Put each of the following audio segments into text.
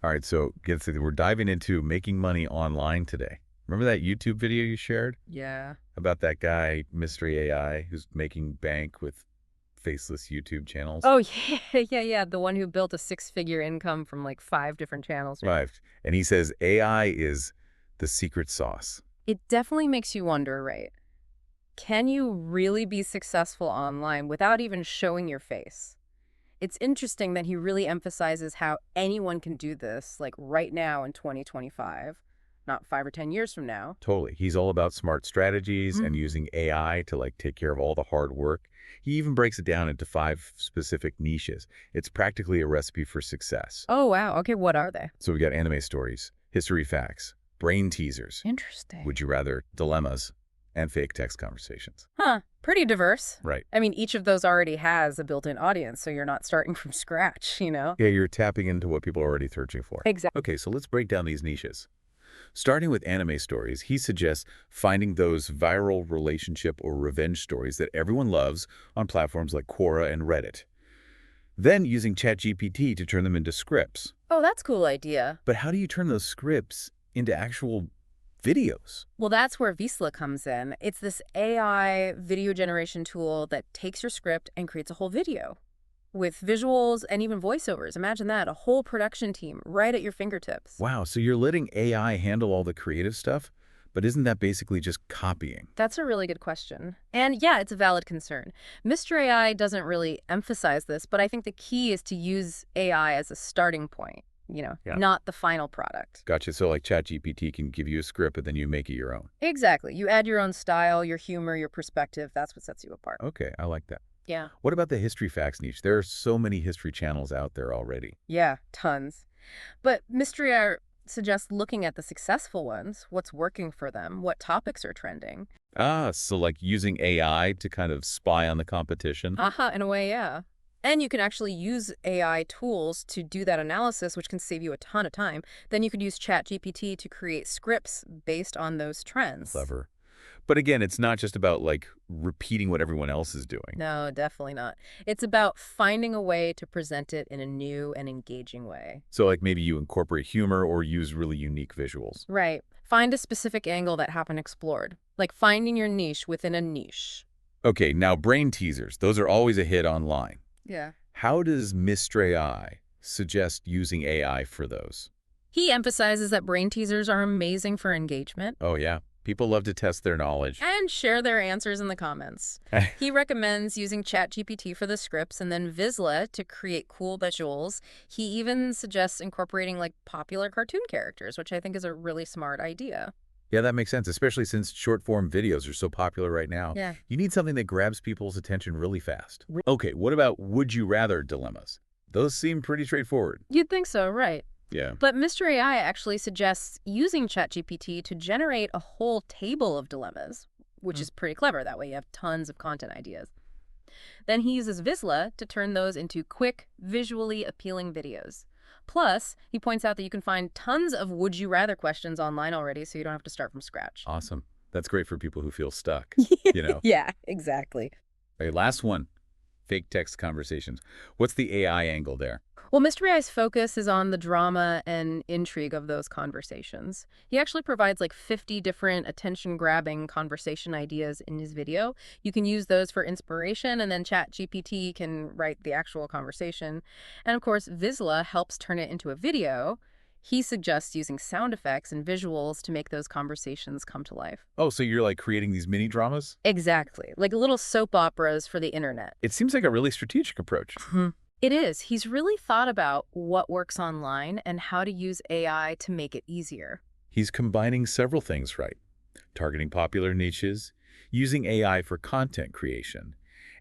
All right, so we're diving into making money online today. Remember that YouTube video you shared Yeah. about that guy, MistrAI, who's making bank with faceless YouTube channels? Oh, yeah, yeah. The one who built a six-figure income from like 5 different channels. Right. Right. And he says AI is the secret sauce. It definitely makes you wonder, right? Can you really be successful online without even showing your face? It's interesting that he really emphasizes how anyone can do this, like right now in 2025, not 5 or 10 years from now. Totally. He's all about smart strategies and Mhm. using AI to take care of all the hard work. He even breaks it down into 5 specific niches. It's practically a recipe for success. Oh, wow. Okay, what are they? So we got anime stories, history facts, brain teasers, would Interesting. you rather, dilemmas, and fake text conversations. Huh, pretty diverse. Right. I mean, each of those already has a built-in audience, so you're not starting from scratch. Yeah, you're tapping into what people are already searching for. Exactly. Okay, so let's break down these niches. Starting with anime stories, he suggests finding those viral relationship or revenge stories that everyone loves on platforms like Quora and Reddit. Then using ChatGPT to turn them into scripts. Oh, that's a cool idea. But how do you turn those scripts into actual videos? Well, that's where Vizsla comes in. It's this AI video generation tool that takes your script and creates a whole video with visuals and even voiceovers. Imagine that, a whole production team right at your fingertips. Wow, so you're letting AI handle all the creative stuff? But isn't that basically just copying? That's a really good question. And yeah, it's a valid concern. Mr. AI doesn't really emphasize this, but I think the key is to use AI as a starting point, Yeah. not the final product. Gotcha. So ChatGPT can give you a script, but then you make it your own. Exactly. You add your own style, your humor, your perspective. That's what sets you apart. Okay, I like that. Yeah. What about the history facts niche? There are so many history channels out there already. Yeah, tons. But Mystery Hour suggests looking at the successful ones, what's working for them, what topics are trending. Ah, so using AI to kind of spy on the competition? Aha, in a way, yeah. And you can actually use AI tools to do that analysis, which can save you a ton of time. Then you could use ChatGPT to create scripts based on those trends. Clever. But again, it's not just about repeating what everyone else is doing. No, definitely not. It's about finding a way to present it in a new and engaging way. So maybe you incorporate humor or use really unique visuals. Right. Find a specific angle that haven't explored, like finding your niche within a niche. Okay, now brain teasers. Those are always a hit online. Yeah. How does MistrAI suggest using AI for those? He emphasizes that brain teasers are amazing for engagement Oh, yeah. People love to test their knowledge. and share their answers in the comments. He recommends using ChatGPT for the scripts and then Vizsla to create cool visuals. He even suggests incorporating like popular cartoon characters, which I think is a really smart idea. Yeah, that makes sense, especially since short-form videos are so popular right now. Yeah. You need something that grabs people's attention really fast. Okay, what about would-you-rather dilemmas? Those seem pretty straightforward. You'd think so, right? Yeah. But Mr. AI actually suggests using ChatGPT to generate a whole table of dilemmas, which is pretty clever. That way you have tons of content ideas. Then he uses Vizsla to turn those into quick, visually appealing videos. Plus, he points out that you can find tons of would-you-rather questions online already, so you don't have to start from scratch. Awesome. That's great for people who feel stuck, you know. Yeah, exactly. Okay, last one. Fake text conversations. What's the AI angle there? Well, Mystery Eye's focus is on the drama and intrigue of those conversations. He actually provides like 50 different attention-grabbing conversation ideas in his video. You can use those for inspiration, and then ChatGPT can write the actual conversation. And of course, Vizsla helps turn it into a video. He suggests using sound effects and visuals to make those conversations come to life. Oh, so you're creating these mini dramas? Exactly, like little soap operas for the internet. It seems like a really strategic approach. It is. He's really thought about what works online and how to use AI to make it easier. He's combining several things right. Targeting popular niches, using AI for content creation,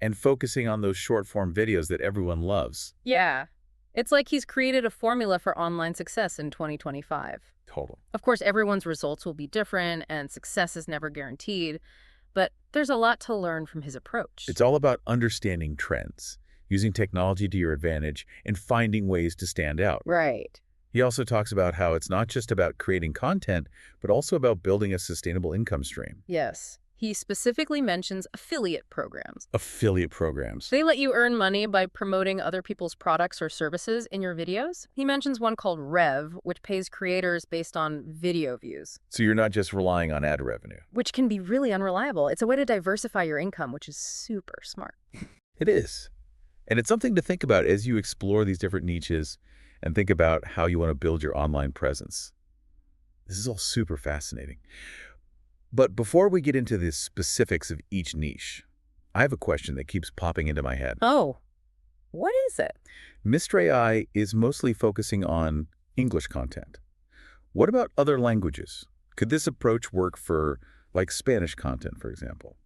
and focusing on those short-form videos that everyone loves. Yeah. It's like he's created a formula for online success in 2025. Total. Of course, everyone's results will be different and success is never guaranteed, but there's a lot to learn from his approach. It's all about understanding trends, using technology to your advantage, and finding ways to stand out. Right. He also talks about how it's not just about creating content, but also about building a sustainable income stream. Yes. He specifically mentions affiliate programs. Affiliate programs. They let you earn money by promoting other people's products or services in your videos. He mentions one called Rev, which pays creators based on video views, So you're not just relying on ad revenue. which can be really unreliable. It's a way to diversify your income, which is super smart. It is. And it's something to think about as you explore these different niches and think about how you want to build your online presence. This is all super fascinating. But before we get into the specifics of each niche, I have a question that keeps popping into my head. Oh, what is it? MistrAI is mostly focusing on English content. What about other languages? Could this approach work for, like, Spanish content, for example?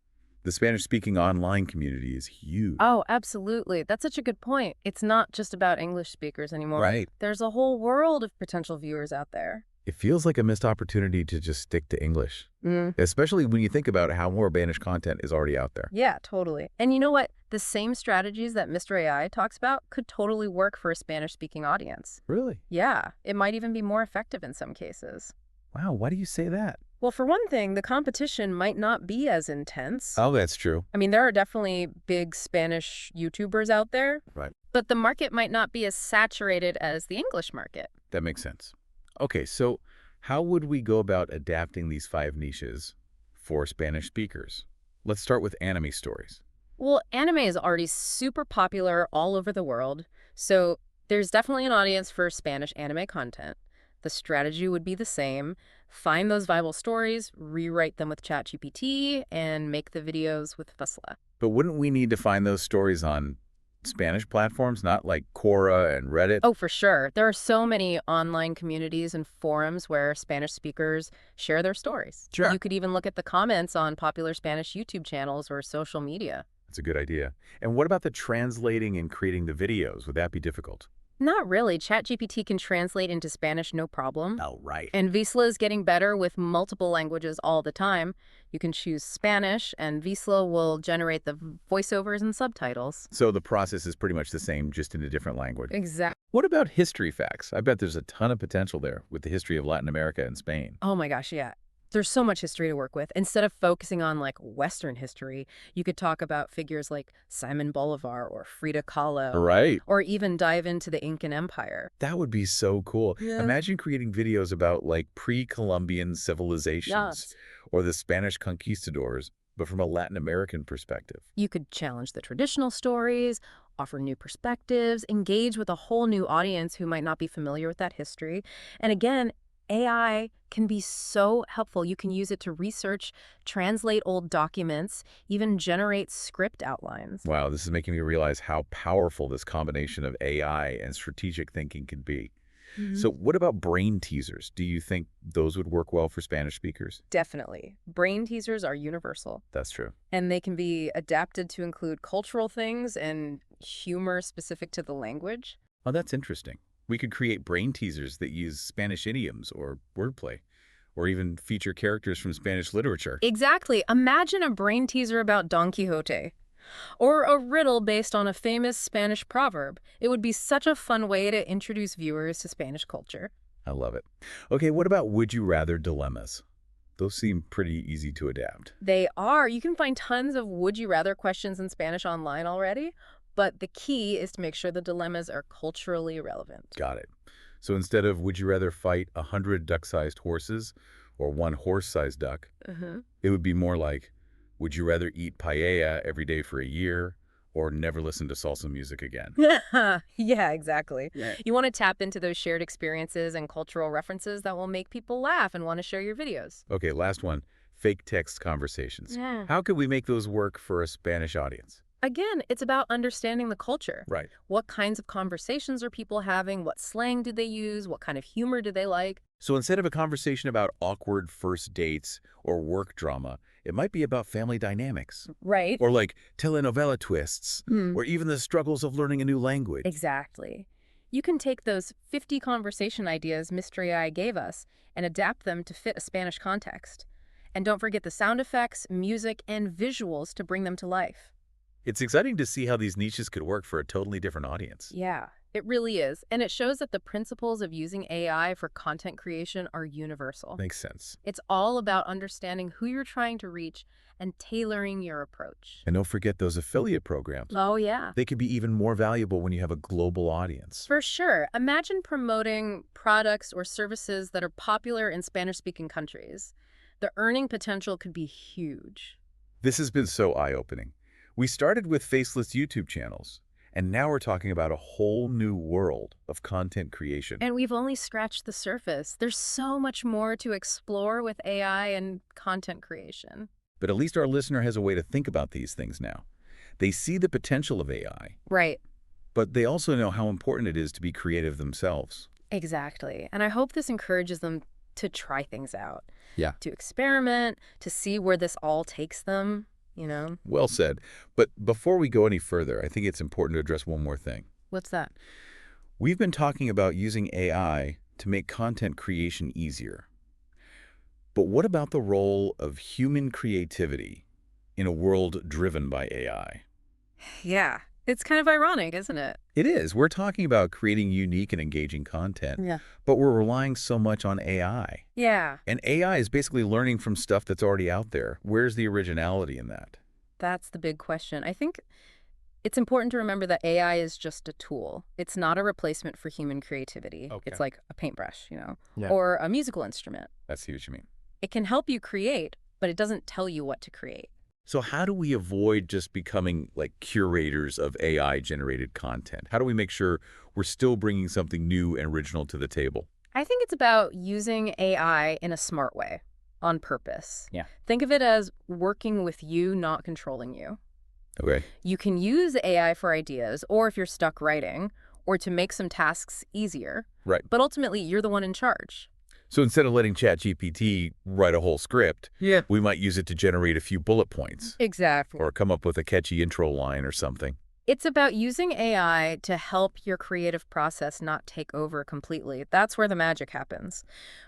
The Spanish-speaking online community is huge. Oh, absolutely. That's such a good point. It's not just about English speakers anymore. Right. There's a whole world of potential viewers out there. It feels like a missed opportunity to just stick to English, especially when you think about how more Spanish content is already out there. Yeah, totally. And you know what? The same strategies that MistrAI talks about could totally work for a Spanish-speaking audience. Really? Yeah, it might even be more effective in some cases. Wow, why do you say that? Well, for one thing, the competition might not be as intense. Oh, that's true. I mean, there are definitely big Spanish YouTubers out there. Right. But the market might not be as saturated as the English market. That makes sense. Okay, so how would we go about adapting these 5 niches for Spanish speakers? Let's start with anime stories. Well, anime is already super popular all over the world, so there's definitely an audience for Spanish anime content. The strategy would be the same. Find those viral stories, rewrite them with ChatGPT, and make the videos with Vizsla. But wouldn't we need to find those stories on Spanish platforms, not like Quora and Reddit? Oh, for sure. There are so many online communities and forums where Spanish speakers share their stories. Sure. You could even look at the comments on popular Spanish YouTube channels or social media. That's a good idea. And what about the translating and creating the videos? Would that be difficult? Not really. ChatGPT can translate into Spanish no problem. Oh, right. And Vizsla is getting better with multiple languages all the time. You can choose Spanish, and Vizsla will generate the voiceovers and subtitles. So the process is pretty much the same, just in a different language. Exactly. What about history facts? I bet there's a ton of potential there with the history of Latin America and Spain. Oh my gosh, yeah. There's so much history to work with. Instead of focusing on like Western history, you could talk about figures like Simon Bolivar or Frida Kahlo. Right. Or even dive into the Incan Empire. That would be so cool. Yeah. Imagine creating videos about like pre-Columbian civilizations Yes. or the Spanish conquistadors, but from a Latin American perspective. You could challenge the traditional stories, offer new perspectives, engage with a whole new audience who might not be familiar with that history. And again, AI can be so helpful. You can use it to research, translate old documents, even generate script outlines. Wow, this is making me realize how powerful this combination of AI and strategic thinking can be. So what about brain teasers? Do you think those would work well for Spanish speakers? Definitely. Brain teasers are universal, That's true. and they can be adapted to include cultural things and humor specific to the language. Oh, that's interesting. We could create brain teasers that use Spanish idioms or wordplay, or even feature characters from Spanish literature. Exactly. Imagine a brain teaser about Don Quixote. Or a riddle based on a famous Spanish proverb. It would be such a fun way to introduce viewers to Spanish culture. I love it. Okay, what about would you rather dilemmas? Those seem pretty easy to adapt. They are. You can find tons of would you rather questions in Spanish online already, but the key is to make sure the dilemmas are culturally relevant. Got it. So instead of would you rather fight 100 duck-sized horses or 1 horse-sized duck, it would be more like, would you rather eat paella every day for a year or never listen to salsa music again? Yeah, exactly. Yeah. You want to tap into those shared experiences and cultural references that will make people laugh and want to share your videos. Okay, last one, fake text conversations. Yeah. How could we make those work for a Spanish audience? Again, it's about understanding the culture. Right. What kinds of conversations are people having? What slang do they use? What kind of humor do they like? So instead of a conversation about awkward first dates or work drama, it might be about family dynamics. Right. Or like telenovela twists, or even the struggles of learning a new language. Exactly. You can take those 50 conversation ideas MistrAI gave us and adapt them to fit a Spanish context. And don't forget the sound effects, music, and visuals to bring them to life. It's exciting to see how these niches could work for a totally different audience. Yeah, It really is. And it shows that the principles of using AI for content creation are universal. Makes sense. It's all about understanding who you're trying to reach and tailoring your approach. And don't forget those affiliate programs. Oh, yeah. They could be even more valuable when you have a global audience. For sure. Imagine promoting products or services that are popular in Spanish-speaking countries. The earning potential could be huge. This has been so eye-opening. We started with faceless YouTube channels, and now we're talking about a whole new world of content creation. And we've only scratched the surface. There's so much more to explore with AI and content creation. But at least our listener has a way to think about these things now. They see the potential of AI, Right. but they also know how important it is to be creative themselves. Exactly. And I hope this encourages them to try things out. Yeah. To experiment, to see where this all takes them, you know? Well said. But before we go any further, I think it's important to address one more thing. What's that? We've been talking about using AI to make content creation easier. But what about the role of human creativity in a world driven by AI? Yeah. It's kind of ironic, isn't it? It is. We're talking about creating unique and engaging content, Yeah. but we're relying so much on AI. Yeah. And AI is basically learning from stuff that's already out there. Where's the originality in that? That's the big question. I think it's important to remember that AI is just a tool. It's not a replacement for human creativity. Okay. It's like a paintbrush, you know, Yeah. or a musical instrument. I see what you mean. It can help you create, but it doesn't tell you what to create. So how do we avoid just becoming like curators of AI-generated content? How do we make sure we're still bringing something new and original to the table? I think it's about using AI in a smart way, on purpose. Yeah. Think of it as working with you, not controlling you. Okay. You can use AI for ideas, or if you're stuck writing, or to make some tasks easier. Right. But ultimately, you're the one in charge. So instead of letting ChatGPT write a whole script, we might use it to generate a few bullet points Exactly. or come up with a catchy intro line or something. It's about using AI to help your creative process not take over completely. That's where the magic happens.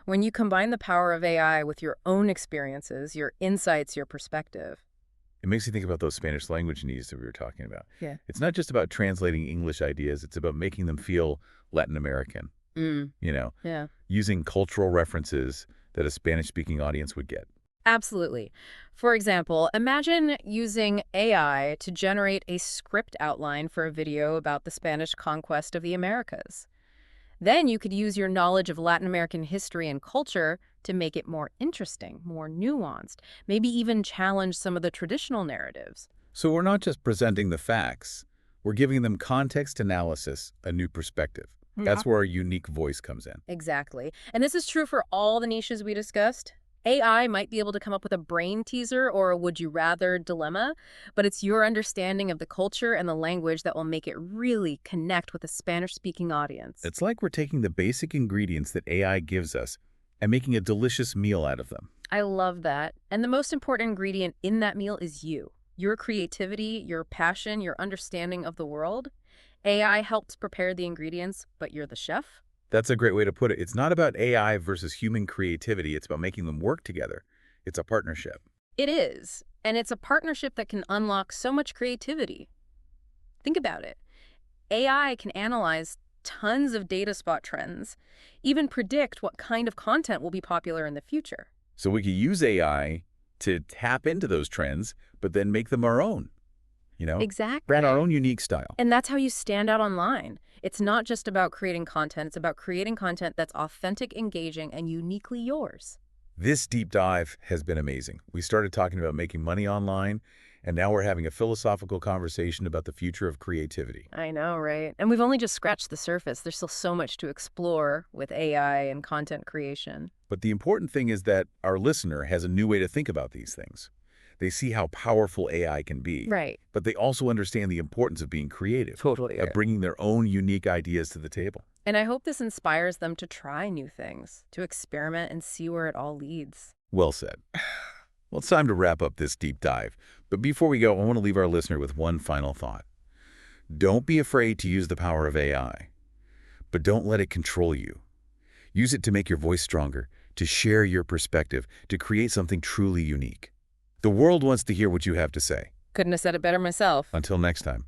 When you combine the power of AI with your own experiences, your insights, your perspective. It makes you think about those Spanish language needs that we were talking about. Yeah. It's not just about translating English ideas. It's about making them feel Latin American, Yeah. using cultural references that a Spanish-speaking audience would get. Absolutely. For example, imagine using AI to generate a script outline for a video about the Spanish conquest of the Americas. Then you could use your knowledge of Latin American history and culture to make it more interesting, more nuanced, maybe even challenge some of the traditional narratives. So we're not just presenting the facts. We're giving them context analysis, a new perspective. That's where our unique voice comes in. Exactly. And this is true for all the niches we discussed. AI might be able to come up with a brain teaser or a would you rather dilemma, but it's your understanding of the culture and the language that will make it really connect with a Spanish-speaking audience. It's like we're taking the basic ingredients that AI gives us and making a delicious meal out of them. I love that. And the most important ingredient in that meal is you. Your creativity, your passion, your understanding of the world. AI helps prepare the ingredients, but you're the chef. That's a great way to put it. It's not about AI versus human creativity. It's about making them work together. It's a partnership. It is. And it's a partnership that can unlock so much creativity. Think about it. AI can analyze tons of data spot trends, even predict what kind of content will be popular in the future. So we could use AI to tap into those trends, but then make them our own, Exactly. brand our own unique style. And that's how you stand out online. It's not just about creating content. It's about creating content that's authentic, engaging, and uniquely yours. This deep dive has been amazing. We started talking about making money online, and now we're having a philosophical conversation about the future of creativity. I know, right? And we've only just scratched the surface. There's still so much to explore with AI and content creation. But the important thing is that our listener has a new way to think about these things. They see how powerful AI can be, Right. but they also understand the importance of being creative, Totally. of bringing their own unique ideas to the table. And I hope this inspires them to try new things, to experiment and see where it all leads. Well said. Well, it's time to wrap up this deep dive. But before we go, I want to leave our listener with one final thought. Don't be afraid to use the power of AI, but don't let it control you. Use it to make your voice stronger, to share your perspective, to create something truly unique. The world wants to hear what you have to say. Couldn't have said it better myself. Until next time.